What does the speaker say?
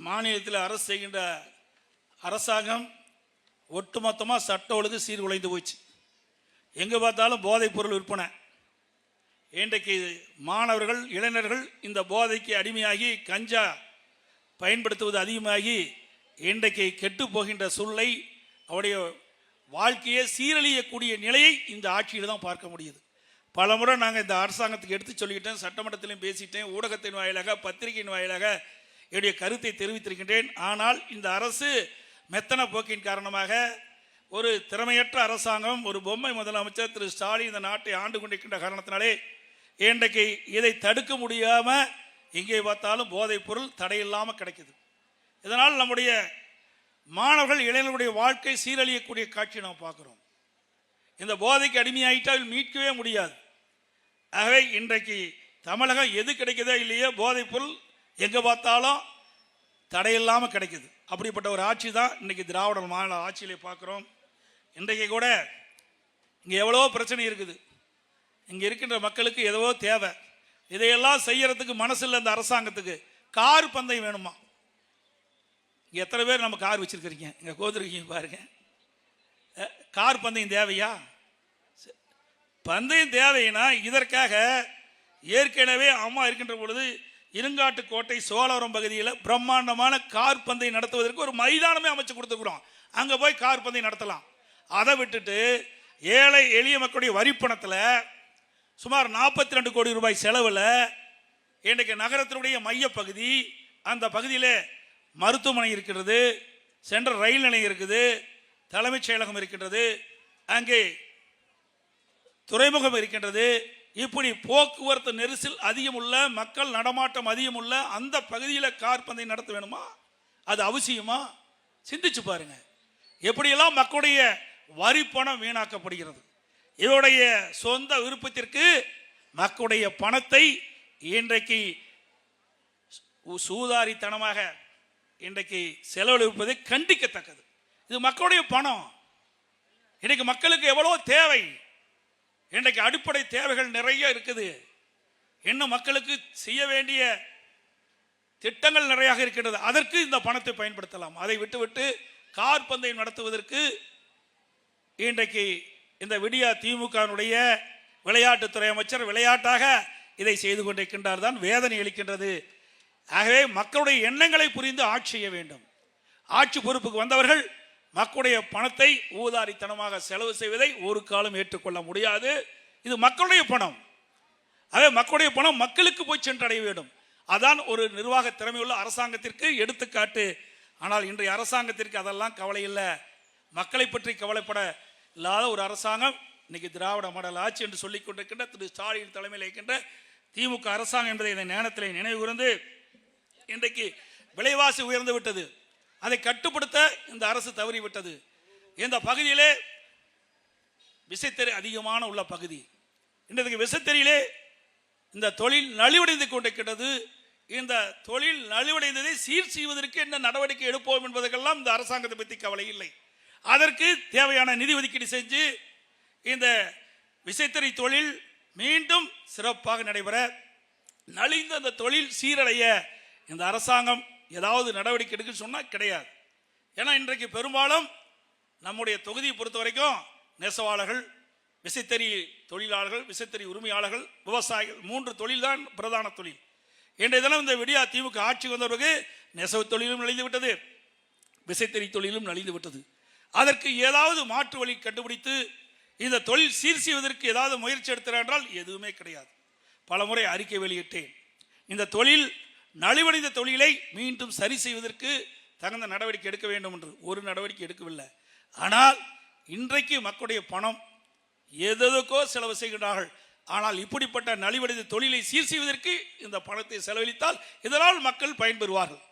மாநிலத்தில் அரசு செய்கின்ற அரசாங்கம் ஒட்டுமொத்தமாக சட்ட ஒழுங்கு சீர்குலைந்து போச்சு. எங்கே பார்த்தாலும் போதைப் பொருள் விற்பனை. இன்றைக்கு மாணவர்கள் இளைஞர்கள் இந்த போதைக்கு அடிமையாகி கஞ்சா பயன்படுத்துவது அதிகமாகி இன்றைக்கு கெட்டு போகின்ற சூழ்நிலை, அவருடைய வாழ்க்கையை சீரழியக்கூடிய நிலையை இந்த ஆட்சியில் தான் பார்க்க முடியுது. பல முறை நாங்கள் இந்த அரசாங்கத்துக்கு எடுத்து சொல்லிக்கிட்டேன், சட்டமன்றத்திலையும் பேசிட்டேன், ஊடகத்தின் வாயிலாக பத்திரிகையின் வாயிலாக என்னுடைய கருத்தை தெரிவித்திருக்கின்றேன். ஆனால் இந்த அரசு மெத்தன போக்கின் காரணமாக ஒரு திறமையற்ற அரசாங்கம், ஒரு பொம்மை முதலமைச்சர் திரு ஸ்டாலின் இந்த நாட்டை ஆண்டு கொண்டிருக்கின்ற காரணத்தினாலே இன்றைக்கு இதை தடுக்க முடியாமல் எங்கே பார்த்தாலும் போதைப் பொருள் தடையில்லாமல் கிடைக்குது. இதனால் நம்முடைய மாணவர்கள் இளைஞர்களுடைய வாழ்க்கை சீரழியக்கூடிய காட்சி நாம் பார்க்குறோம். இந்த போதைக்கு அடிமையாயிட்டால் மீட்கவே முடியாது. ஆகவே இன்றைக்கு தமிழகம் எது கிடைக்குதோ இல்லையோ போதைப் பொருள் எங்கே பார்த்தாலும் தடையில்லாமல் கிடைக்குது. அப்படிப்பட்ட ஒரு ஆட்சி தான் இன்றைக்கி திராவிட மாநில ஆட்சியிலே பார்க்குறோம். இன்றைக்கு கூட இங்கே எவ்வளோ பிரச்சனை இருக்குது. இங்கே இருக்கின்ற மக்களுக்கு எவ்வளோ தேவை. இதையெல்லாம் செய்யறதுக்கு மனசு இல்லை இந்த அரசாங்கத்துக்கு. கார் பந்தயம் வேணுமா? இங்கே எத்தனை பேர் நம்ம கார் வச்சுருக்கிறீங்க? இங்கே கோதுருக்கீங்க பாருங்க. கார் பந்தயம் தேவையா? பந்தயம் தேவைன்னா இதற்காக ஏற்கனவே அம்மா இருக்கின்ற பொழுது இருங்காட்டுக்கோட்டை சோழவரம் பகுதியில் பிரம்மாண்டமான கார் பந்தயம் நடத்துவதற்கு ஒரு மைதானமே அமைச்சு கொடுத்துக்கிறோம். அங்கே போய் கார் பந்தயம் நடத்தலாம். அதை விட்டுட்டு ஏழை எளிய மக்களுடைய வரிப்பணத்தில் சுமார் 42 கோடி ரூபாய் செலவில் இன்றைக்கு நகரத்தினுடைய மையப்பகுதி, அந்த பகுதியில் மருத்துவமனை இருக்கிறது, சென்ட்ரல் ரயில் நிலையம் இருக்குது, தலைமைச் செயலகம் இருக்கின்றது, அங்கே துறைமுகம் இருக்கின்றது. இப்படி போக்குவரத்து நெரிசல் அதிகம் உள்ள, மக்கள் நடமாட்டம் அதிகம் உள்ள அந்த பகுதியில் கார் பந்தயம் நடத்த வேணுமா? அது அவசியமா? சிந்திச்சு பாருங்க. எப்படியெல்லாம் மக்களுடைய வரி பணம் வீணாக்கப்படுகிறது. இவருடைய சொந்த விருப்பத்திற்கு மக்களுடைய பணத்தை இன்றைக்கு சூதாரித்தனமாக இன்றைக்கு செலவழிப்பதை கண்டிக்கத்தக்கது. இது மக்களுடைய பணம். இன்றைக்கு மக்களுக்கு எவ்வளோ தேவை. இன்றைக்கு அடிப்படை தேவைகள் நிறைய இருக்குது. இன்னும் மக்களுக்கு செய்ய வேண்டிய திட்டங்கள் நிறைய இருக்கின்றது. அதற்கு இந்த பணத்தை பயன்படுத்தலாம். அதை விட்டுவிட்டு கார் பந்தயம் நடத்துவதற்கு இன்றைக்கு இந்த விடியா திமுகனுடைய விளையாட்டுத்துறை அமைச்சர் விளையாட்டாக இதை செய்து கொண்டிருக்கின்றார். தான் வேதனை அளிக்கின்றது. ஆகவே மக்களுடைய எண்ணங்களை புரிந்து ஆட்சி செய்ய வேண்டும். ஆட்சி பொறுப்புக்கு வந்தவர்கள் மக்களுடைய பணத்தை ஊதாரித்தனமாக செலவு செய்வதை ஒரு காலம் ஏற்றுக்கொள்ள முடியாது. இது மக்களுடைய பணம். ஆகவே மக்களுடைய பணம் மக்களுக்கு போய் சென்றடைய வேண்டும். அதான் ஒரு நிர்வாக திறமையுள்ள அரசாங்கத்திற்கு எடுத்துக்காட்டு. ஆனால் இன்றைய அரசாங்கத்திற்கு அதெல்லாம் கவலை இல்லை. மக்களை பற்றி கவலைப்பட இல்லாத ஒரு அரசாங்கம் இன்னைக்கு திராவிட மாடல் ஆட்சி என்று சொல்லிக் கொண்டிருக்கின்ற திரு ஸ்டாலின் தலைமையில் இருக்கின்ற திமுக அரசாங்கம் என்பதை இந்த நேரத்தில் நினைவு கூர்ந்து, இன்றைக்கு விலைவாசி உயர்ந்து விட்டது. அதை கட்டுப்படுத்த இந்த அரசு தவறிவிட்டது. இந்த பகுதியிலே விசைத்தறி அதிகமான உள்ள பகுதி. இன்றைக்கு விசைத்தறியிலே இந்த தொழில் நலிவடைந்து கொண்டிருக்கிறது. இந்த தொழில் நலிவடைந்ததை சீர் செய்வதற்கு என்ன நடவடிக்கை எடுப்போம் என்பதற்கெல்லாம் இந்த அரசாங்கத்தை பற்றி கவலை இல்லை. அதற்கு தேவையான நிதி ஒதுக்கீடு செஞ்சு இந்த விசைத்தறி தொழில் மீண்டும் சிறப்பாக நடைபெற, நலிந்த அந்த தொழில் சீரடைய இந்த அரசாங்கம் ஏதாவது நடவடிக்கை எடுக்க சொன்னால் கிடையாது. ஏன்னா இன்றைக்கு பெரும்பாலும் நம்முடைய தொகுதியை பொறுத்த வரைக்கும் நெசவாளர்கள், விசைத்தறி தொழிலாளர்கள், விசைத்தறி உரிமையாளர்கள், விவசாயிகள் 3 தொழில் தான் பிரதான தொழில். இன்றைய தினம் இந்த விடியா திமுக ஆட்சி வந்த பிறகு நெசவு தொழிலும் நலிந்து விட்டது, விசைத்தறி தொழிலும் நலிந்து விட்டது. அதற்கு ஏதாவது மாற்று வழி கண்டுபிடித்து இந்த தொழில் சீர் செய்வதற்கு ஏதாவது முயற்சி எடுத்தார் என்றால் எதுவுமே கிடையாது. பல முறை அறிக்கை வெளியிட்டேன். இந்த தொழில் நலிவடைந்த தொழிலை மீண்டும் சரி செய்வதற்கு தகுந்த நடவடிக்கை எடுக்க வேண்டும் என்று. ஒரு நடவடிக்கை எடுக்கவில்லை. ஆனால் இன்றைக்கு மக்களுடைய பணம் எதற்கோ செலவு செய்கிறார்கள். ஆனால் இப்படிப்பட்ட நலிவடைந்த தொழிலை சீர் செய்வதற்கு இந்த பணத்தை செலவழித்தால் இதனால் மக்கள் பயன்பெறுவார்கள்.